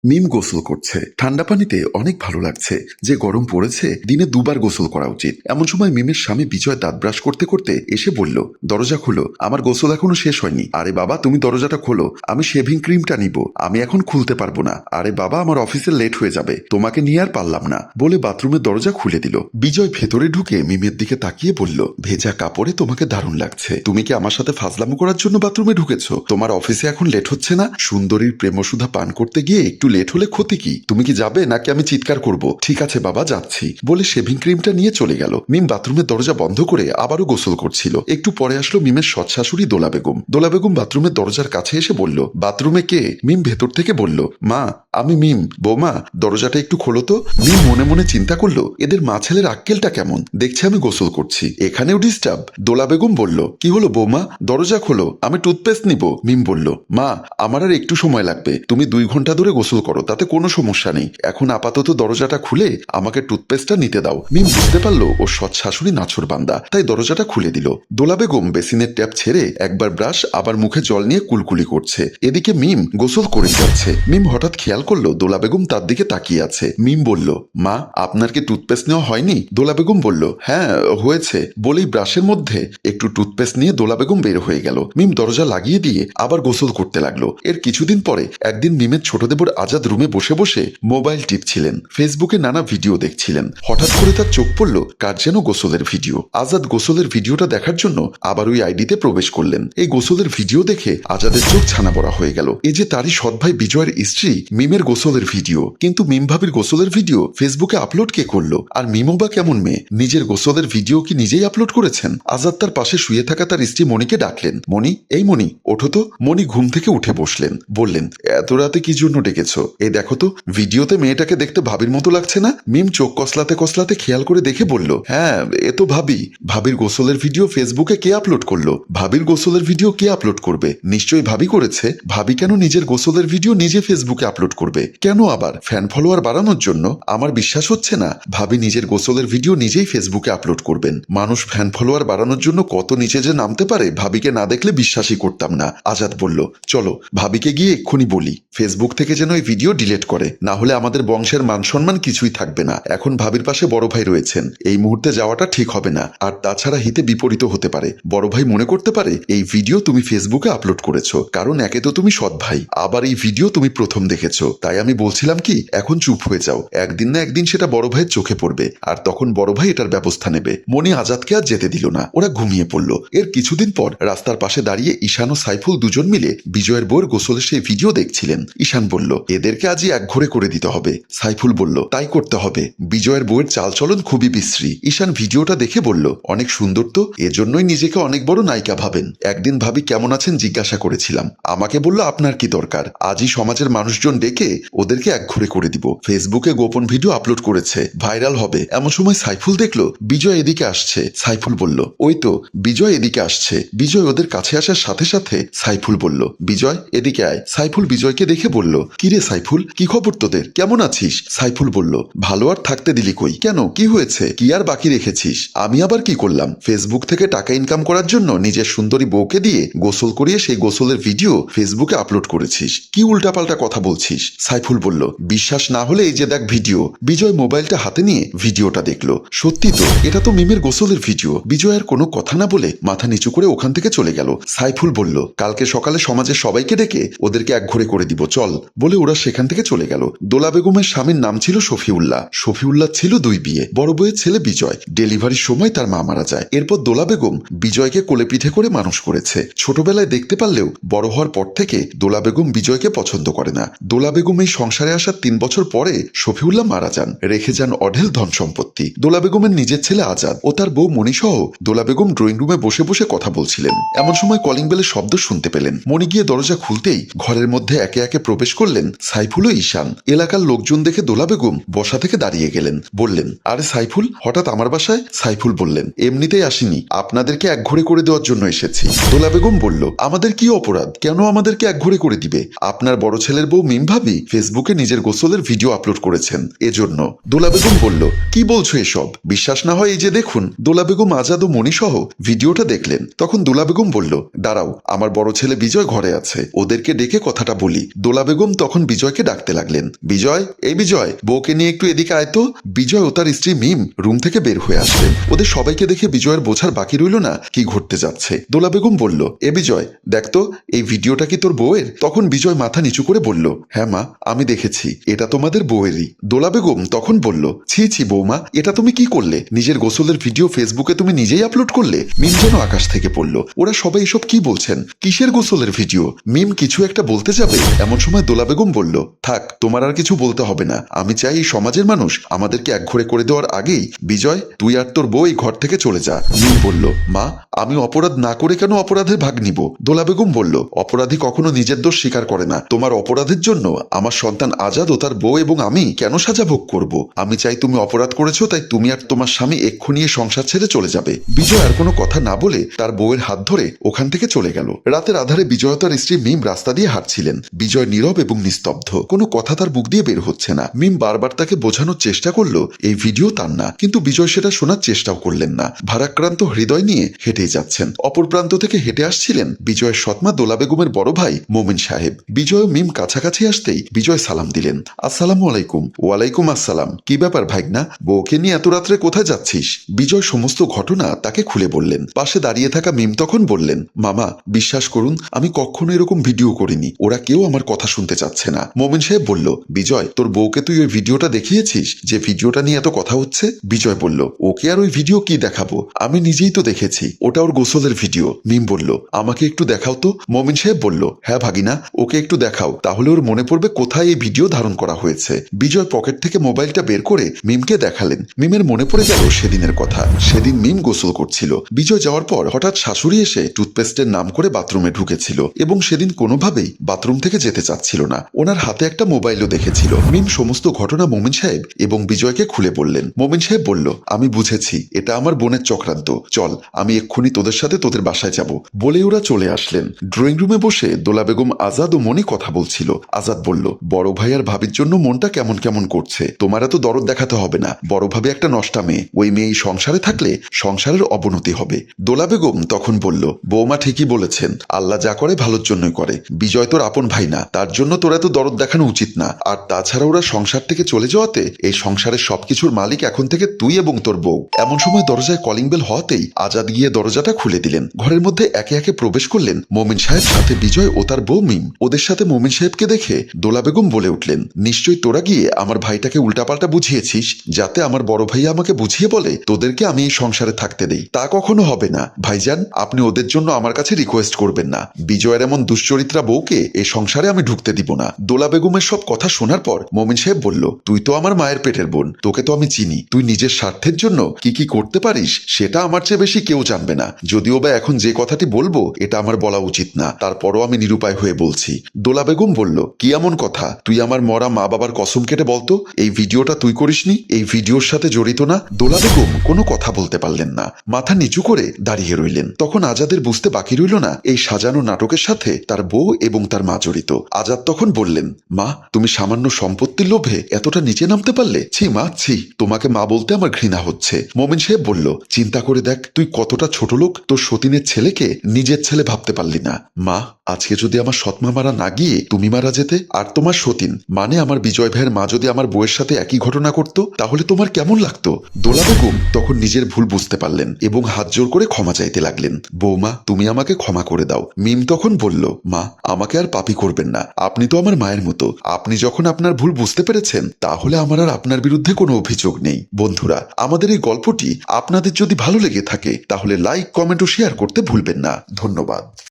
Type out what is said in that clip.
মিম গোসল করছে। ঠান্ডা পানিতে অনেক ভালো লাগছে। যে গরম পড়েছে, দিনে দুবার গোসল করা উচিত। এমন সময় মিমের স্বামী বিজয় দাঁত ব্রাশ করতে করতে এসে বলল, দরজা খোলো, আমার গোসল এখনো শেষ হয়নি। আরে বাবা, তুমি দরজাটা খোলো, আমি শেভিং ক্রিমটা নিব, আমি এখন খুলতে পারবো না। আরে বাবা, আমার অফিসে লেট হয়ে যাবে, তোমাকে নিয়ে আর পারলাম না বলে বাথরুমের দরজা খুলে দিল। বিজয় ভেতরে ঢুকে মিমের দিকে তাকিয়ে বলল, ভেজা কাপড়ে তোমাকে দারুণ লাগছে। তুমি কি আমার সাথে ফাজলামো করার জন্য বাথরুমে ঢুকেছো? তোমার অফিসে এখন লেট হচ্ছে না? সুন্দরীর প্রেমসুধা পান করতে গিয়ে একটু লেট হলে ক্ষতি কি? তুমি কি যাবে নাকি আমি চিৎকার করব? ঠিক আছে বাবা, যাচ্ছি বলে শেভিং ক্রিমটা নিয়ে চলে গেল। মিম বাথরুমের দরজা বন্ধ করে আবারও গোসল করছিল। একটু পরে আসলো মিমের সৎ শাশুড়ি দোলা বেগম। দোলা বেগম বাথরুমের দরজার কাছে এসে বলল, বাথরুমে কে? মিম ভেতর থেকে বলল, মা আমি মিম। বৌমা, দরজাটা একটু খোলো তো। মিম মনে মনে চিন্তা করলো, এদের মা ছেলের আক্কেলটা কেমন, দেখছে আমি গোসল করছি, এখানেও ডিস্টার্ব। দোলা বেগম বলল, কি হলো বৌমা, দরজা খোলো, আমি টুথপেস্ট নিব। মিম বলল, মা আমার আর একটু সময় লাগবে, তুমি 2 ঘন্টা ধরে গোসল করো, তাতে কোনো সমস্যা নেই। এখন আপাতত দরজাটা খুলে আমাকে টুথপেস্টটা নিতে দাও। মিম বুঝতে পারলো ওর সৎ শাশুড়ি নাছর বান্দা, তাই দরজাটা খুলে দিল। দোলা বেগম বেসিনের ট্যাপ ছেড়ে একবার ব্রাশ আবার মুখে জল নিয়ে কুলকুলি করছে। এদিকে মিম গোসল করে যাচ্ছে। মিম হঠাৎ খেয়াল করলো দোলা বেগম তার দিকে তাকিয়ে আছে। মিম বলল, মা আপনার কি টুথপেস্ট নেওয়া হয়নি? দোলা বেগম বলল, হ্যাঁ হয়েছে বলেই ব্রাশের মধ্যে একটু টুথপেস্ট নিয়ে দোলা বেগম বের হয়ে গেল। মিম দরজা লাগিয়ে দিয়ে আবার গোসল করতে লাগলো। এর কিছুদিন পরে একদিন মিমের ছোট দেবর আজাদ রুমে বসে বসে মোবাইল টিপছিলেন, ফেসবুকে নানা ভিডিও দেখছিলেন। হঠাৎ করে তার চোখ পড়ল কার যেন গোসলের ভিডিও। আজাদ গোসলের ভিডিওটা দেখার জন্য আবার ওই আইডিতে প্রবেশ করলেন। এই গোসলের ভিডিও দেখে আজাদের চোখ ছানা বড়া হয়ে গেল। এই যে তারই সৎ ভাই বিজয়ের স্ত্রী মিমের গোসলের ভিডিও, কিন্তু মিম ভাবির গোসলের ভিডিও ফেসবুকে আপলোড কে করলো? আর মিমও বা কেমন মেয়ে, নিজের গোসলের ভিডিও কি নিজেই আপলোড করেছেন? আজাদ তার পাশে শুয়ে থাকা তার স্ত্রী মণিকে ডাকলেন, মণি, এই মণি ওঠো তো। মণি ঘুম থেকে উঠে বসলেন, বললেন, এত রাতে কি জন্য ডেকেছো? এই দেখো তো, ভিডিওতে মেয়েটাকে দেখতে ভাবির মতো লাগছে না? মিম চোখ কসলাতে কসলাতে খেয়াল করে দেখে বলল, হ্যাঁ এ তো ভাবি। ভাবির গোসলের ভিডিও ফেসবুকে কে আপলোড করলো? ভাবির গোসলের ভিডিও কে আপলোড করবে? নিশ্চয়ই ভাবি করেছে। ভাবি কেন নিজের গোসলের ভিডিও নিজে ফেসবুকে আপলোড করবে? কেন আবার? ফ্যান ফলোয়ার বাড়ানোর জন্য? আমার বিশ্বাস হচ্ছে না ভাবি নিজের গোসলের ভিডিও নিজেই ফেসবুকে আপলোড করবেন। মানুষ ফ্যান ফলোয়ার বাড়ানোর জন্য কত নিচে যে নামতে পারে, ভাবিকে না দেখলে বিশ্বাসই করতাম না। আজাদ বলল, চলো ভাবিকে গিয়ে এক্ষুনি বলি ফেসবুক থেকে যেন এই ভিডিও ডিলিট করে, না হলে আমাদের বংশের মান সম্মান কিছুই থাকবে না। এখন ভাবির পাশে বড় ভাই রয়েছেন, এই মুহূর্তে যাওয়াটা ঠিক হবে না। আর তাছাড়া হিতে বিপরীত হতে পারে, বড় ভাই মনে করতে পারে এই ভিডিও তুমি ফেসবুকে আপলোড করেছো, কারণ একে তো তুমি সৎ ভাই, আবার এই ভিডিও তুমি প্রথম দেখেছো। তাই আমি বলছিলাম কি, এখন চুপ হয়ে যাও, একদিন না একদিন সেটা বড় ভাইয়ের চোখে পড়বে, আর তখন বড় ভাই এটার ব্যবস্থা নেবে। মনি আজাদকে আর যেতে দিল না, ওরা ঘুমিয়ে পড়ল। এর কিছুদিন পর রাস্তার পাশে দাঁড়িয়ে ঈশান ও সাইফুল দুজন মিলে বিজয়ের বউয়ের গোসলের সেই ভিডিও দেখছিলেন। ঈশান বলল, এদেরকে আজই একঘরে করে দিতে হবে। সাইফুল বলল, তাই করতে হবে, বিজয়ের বউয়ের চালচলন খুবই বিশ্রী। ঈশান ভিডিওটা দেখে বলল, অনেক সুন্দর তো, এজন্যই নিজেকে অনেক বড় নায়িকা ভাবেন। একদিন ভাবি কেমন আছেন জিজ্ঞাসা করেছিলাম, আমাকে বলল আপনার কি দরকার, আজই সমাজের মানুষজন ডেকে ওদেরকে একঘরে করে দিব। ফেসবুকে গোপন ভিডিও আপলোড করেছে, ভাইরাল হবে। এমন সময় সাইফুল দেখলো বিজয় এদিকে আসছে। সাইফুল বলল, ওই তো বিজয় এদিকে আসছে। বিজয় ওদের কাছে আসার সাথে সাথে সাইফুল বলল, বিজয় এদিকে আয়। সাইফুল বিজয়কে দেখে বলল, কিরে সাইফুল, কি খবর তোদের, কেমন আছিস? সাইফুল বলল, ভালো আর থাকতে দিলি কই? কেন, কি হয়েছে? কি আর বাকি রেখেছিস? আমি আবার কি করলাম? ফেসবুক থেকে টাকা ইনকাম করার জন্য নিজের সুন্দরী বউকে দিয়ে গোসল করিয়ে সেই গোসলের ভিডিও ফেসবুকে আপলোড করেছিস, কি উল্টাপাল্টা কথা বলছিস? সাইফুল বলল, বিশ্বাস না হলে এই যে দেখ ভিডিও। বিজয় মোবাইলটা হাতে নিয়ে ভিডিওটা দেখলো। সত্যি তো, এটা তো মিমের গোসলের ভিডিও। বিজয় আর কোনো কথা না বলে মাথা নিচু করে ওখান থেকে চলে গেল। সাইফুল বলল, কালকে সকালে সমাজের সবাইকে ডেকে ওদেরকে একঘরে করে দিব, চল বলে ওরা সেখান থেকে চলে গেল। দোলা বেগমের স্বামীর নাম ছিল শফিউল্লাহ। শফিউল্লাহ ছিল 2 বিয়ে। বড় বউয়ের ছেলে বিজয়, ডেলিভারির সময় তার মা মারা যায়। এরপর দোলা বেগম বিজয়কে কোলে পিঠে করে মানুষ করেছে। ছোটবেলায় দেখতে পারলেও বড় হওয়ার পর থেকে দোলা বেগম বিজয়কে পছন্দ করে না। দোলা বেগম এই সংসারে আসার 3 বছর পরে শফিউল্লাহ মারা যান, রেখে যান অঢেল ধন সম্পত্তি। দোলা বেগমের নিজের ছেলে আজাদ ও তার বউ মণি সহ দোলা বেগম ড্রয়িং রুমে বসে বসে কথা বলছিলেন। এমন সময় কলিং বেলের শব্দ শুনতে পেলেন। মণি গিয়ে দরজা খুলতেই ঘরের মধ্যে একে একে প্রবেশ করলেন সাইফুল ও ঈশান। এলাকার লোকজন দেখে দোলা বেগম বসা থেকে দাঁড়িয়ে গেলেন, বললেন, আরে সাইফুল, হঠাৎ আমার বাসায়? সাইফুল বললেন, এমনিতেই আসিনি, আপনাদেরকে একঘরে করে দেওয়ার জন্য এসেছি। দোলা বেগম বলল, আমাদের কি অপরাধ, কেন আমাদেরকে একঘরে করে দিবে? আপনার বড় ছেলের বউ মিম ভাবি ফেসবুকে নিজের গোসলের ভিডিও আপলোড করেছেন, এজন্য। দোলা বেগম বলল, কি বলছো এসব? বিশ্বাস না হয় এই যে দেখুন। দোলা বেগম আজাদ ও মণি সহ ভিডিওটা দেখলেন। তখন দোলা বেগম বলল, দাঁড়াও, আমার বড় ছেলে বিজয় ঘরে আছে, ওদেরকে ডেকে কথাটা বলি। দোলা বেগম তখন বিজয়কে ডাকতে লাগলেন। বিজয়, এই বিজয়, বউকে নিয়ে একটু এদিকে আয় তো। বিজয় ও তার স্ত্রী মিম রুম থেকে বের হয়ে আসলেন। ওদের সবাইকে দেখে বিজয়ের বোঝার বাকি রইল না কি ঘটতে যাচ্ছে। দোলা বেগম বলল, এ বিজয়, দেখ তো এই ভিডিওটা কি তোর বউয়ের? তখন বিজয় মাথা নিচু করে বলল, হ্যাঁ মা, আমি দেখেছি, এটা তোমাদের বউয়েরই। দোলা বেগম তখন বলল, ছি ছি বৌমা, এটা তুমি কি করলে? নিজের গোসলের ভিডিও ফেসবুকে তুমি নিজেই আপলোড করলে? মিম যেন আকাশ থেকে পড়ল। ওরা সবাই এসব কি বলছেন? কিসের গোসলের ভিডিও? মিম কিছু একটা বলতে যাবে, এমন সময় দোলা বেগম বলল, থাক, তোমার আর কিছু বলতে হবে না। আমি চাই এই সমাজের মানুষ আমাদেরকে একঘরে করে দেওয়ার আগেই বিজয়, তুই আর তোর বউ এই ঘর থেকে চলে যা। মিম বলল, মা, আমি অপরাধ না করে কেন অপরাধের ভাগ নিব? দোলা বেগম বলল, অপরাধী কখনো নিজের দোষ স্বীকার করে না। তোমার অপরাধের জন্য আমার সন্তান আজাদ ও তার বউ এবং আমি কেন সাজা ভোগ করব? আমি চাই তুমি অপরাধ করেছো, তাই তুমি আর তোমার স্বামী এক্ষুনি এই সংসার ছেড়ে চলে যাবে। বিজয় আর কোনো কথা না বলে তার বউয়ের হাত ধরে ওখান থেকে চলে গেল। রাতের আধারে বিজয় তার স্ত্রী মিম রাস্তা দিয়ে হাঁটছিলেন। বিজয় নীরব এবং নিস্তব্ধ, কোনো কথা তার বুক দিয়ে বের হচ্ছে না। মিম বারবার তাকে বোঝানোর চেষ্টা করলো এই ভিডিও তার না, কিন্তু বিজয় সেটা শোনার চেষ্টাও করলেন না। ভারাক্রান্ত হৃদয় নিয়ে হেঁটেই যাচ্ছেন। অপর প্রান্ত থেকে হেঁটে আসছিলেন বিজয়ের সৎমা দোলা বেগমের বড় ভাই মোমিন সাহেব। বিজয় ও মিম কাছাকাছি আসতেই বিজয় সালাম দিলেন, আসসালামু আলাইকুম। ওয়ালাইকুম আসসালাম। কি ব্যাপার ভাইগনা, বউকে নিয়ে এত রাত্রে কোথায় যাচ্ছিস? বিজয় সমস্ত ঘটনা তাকে খুলে বললেন। পাশে দাঁড়িয়ে থাকা মিম তখন বললেন, মামা, বিশ্বাস করুন, আমি কখনো এরকম ভিডিও করিনি। ওরা কেউ আমার কথা শুনতে চাচ্ছে না। মোমিন সাহেব বলল, বিজয়, তোর বউকে তুই ওই ভিডিওটা দেখিয়েছিস যে ভিডিওটা নিয়ে এত কথা হচ্ছে? বিজয় বলল, ওকে আর ওই ভিডিও কি দেখাবো, আমি নিজেই তো দেখেছি, ওটা ওর গোসলের ভিডিও। মিম বলল, আমাকে একটু দেখাও তো। মোমিন সাহেব বলল, হ্যাঁ ভাগিনা, ওকে একটু দেখাও, তাহলে ওর মনে পড়বে কোথায় এই ভিডিও ধারণ করা হয়েছে। বিজয় পকেট থেকে মোবাইলটা বের করে মিমকে দেখালেন। মিমের মনে পড়ে গেল সেদিনের কথা। সেদিন মিম গোসল করছিল। বিজয় যাওয়ার পর হঠাৎ শাশুড়ি এসে টুথপেস্টের নাম করে বাথরুমে ঢুকেছিল এবং সেদিন কোনোভাবেই বাথরুম থেকে যেতে চাচ্ছিল না। ওনার হাতে একটা মোবাইলও দেখেছিল। মিম সমস্ত ঘটনা মোমিন সাহেব এবং বিজয়কে খুলে বললেন। মোমিন সাহেব বলল, আমি বুঝেছি, এটা আমার বোনের চক্রান্ত। চল, আমি এক্ষুনি তোদের সাথে তোদের বাসায় যাব। বলে ওরা চলে আসলেন। ড্রয়িং রুমে বসে দোলা বেগম, আজাদ ও মনি কথা বলছিল। আজাদ বলল, বড় ভাই আর ভাবির জন্য মনটা কেমন কেমন করছে। তোমার এত দরদ দেখাতে হবে না। বড় ভাবি একটা নষ্টা মেয়ে, ওই মেয়ে সংসারে থাকলে সংসারের অবনতি হবে। দোলা বেগম তখন বলল, বৌমা ঠিকই বলেছেন, আল্লাহ যা করে ভালোর জন্যই করে। বিজয় তোর আপন ভাই না, তার জন্য তোর এত দরদ দেখানো উচিত না। আর তাছাড়া ওরা সংসার থেকে চলে যাওয়াতে এই সংসারের সবকিছুর মালিক এখন থেকে তুই এবং তোর বউ। এমন সময় দরজায় কলিং বেল হওয়াতেই আজাদ গিয়ে দরজাটা খুলে দিলেন। ঘরের মধ্যে একে একে প্রবেশ করলেন মোমিন সাহেব, সাথে বিজয় ও তার বউ মিম। ওদের সাথে মোমিন সাহেবকে দেখে দোলা বেগম বলে উঠলেন, নিশ্চয়ই তোরা গিয়ে আমার ভাইটাকে উল্টাপাল্টা বুঝিয়েছিস, যাতে আমার বড় ভাই আমাকে বুঝিয়ে বলে তোদেরকে আমি এই সংসারে থাকতে দেই। তা কখনো হবে না ভাইজান, আপনি ওদের জন্য আমার কাছে রিকোয়েস্ট করবেন না। বিজয়ের এমন দুশ্চরিত্রা বউকে এই সংসারে আমি ঢুকতে দিব না। দোলা বেগমের সব কথা শোনার পর মোমিন সাহেব বলল, তুই তো আমার মায়ের পেটের বোন, তোকে তো আমি চিনি। তুই নিজের স্বার্থের জন্য কি কি করতে পারিস সেটা আমার চেয়ে বেশি কেউ জানবে না। যদিও বা এখন যে কথাটি বলবো এটা আমার বলা উচিত না, তারপরও আমি নিরুপায় হয়ে বলছি। দোলা বেগম বলল, কি এমন কথা? তুই আমার মরা মা বাবার কসম কেটে বলতো এই ভিডিওটা তুই করিসনি, এই ভিডিওর সাথে জড়িত না? দোলা বেগম কোনো কথা বলতে পারলেন না, মাথা নিচু করে দাঁড়িয়ে রইলেন। তখন আজাদের বুঝতে বাকি রইল না এই সাজানো নাটকের সাথে তার বউ এবং তার মা জড়িত। আজাদ তখন বললেন, মা, তুমি সামান্য সম্পত্তির লোভে এতটা নিচে নামতে পারলে? ছি মা, ছি, তোমাকে মা বলতে আমার ঘৃণা হচ্ছে। মোমিন সাহেব বলল, চিন্তা করে দেখ তুই কতটা ছোট লোক, তোর সতীনের ছেলেকে নিজের ছেলে ভাবতে পারলি না। মা, আজকে যদি আমার সৎমা মারা না গিয়ে তুমি মারা যেতে, আর তোমার সতীন মানে আমার বিজয় ভাইয়ের মা যদি আমার বউয়ের সাথে একই ঘটনা করত, তাহলে তোমার কেমন লাগতো? দোলা বেগম তখন নিজের ভুল বুঝতে পারলেন এবং হাত জোর করে ক্ষমা চাইতে লাগলেন। বৌমা, তুমি আমাকে ক্ষমা করে দাও। মিম তখন বলল, মা, আমাকে আর পাপী করবেন না, আপনি তো আমার মায়ের মতো। আপনি যখন আপনার ভুল বুঝতে পেরেছেন, তাহলে আমার আর আপনার বিরুদ্ধে কোনো অভিযোগ নেই। বন্ধুরা, আমাদের এই গল্পটি আপনাদের যদি ভালো লেগে থাকে তাহলে লাইক, কমেন্ট ও শেয়ার করতে ভুলবেন না। ধন্যবাদ।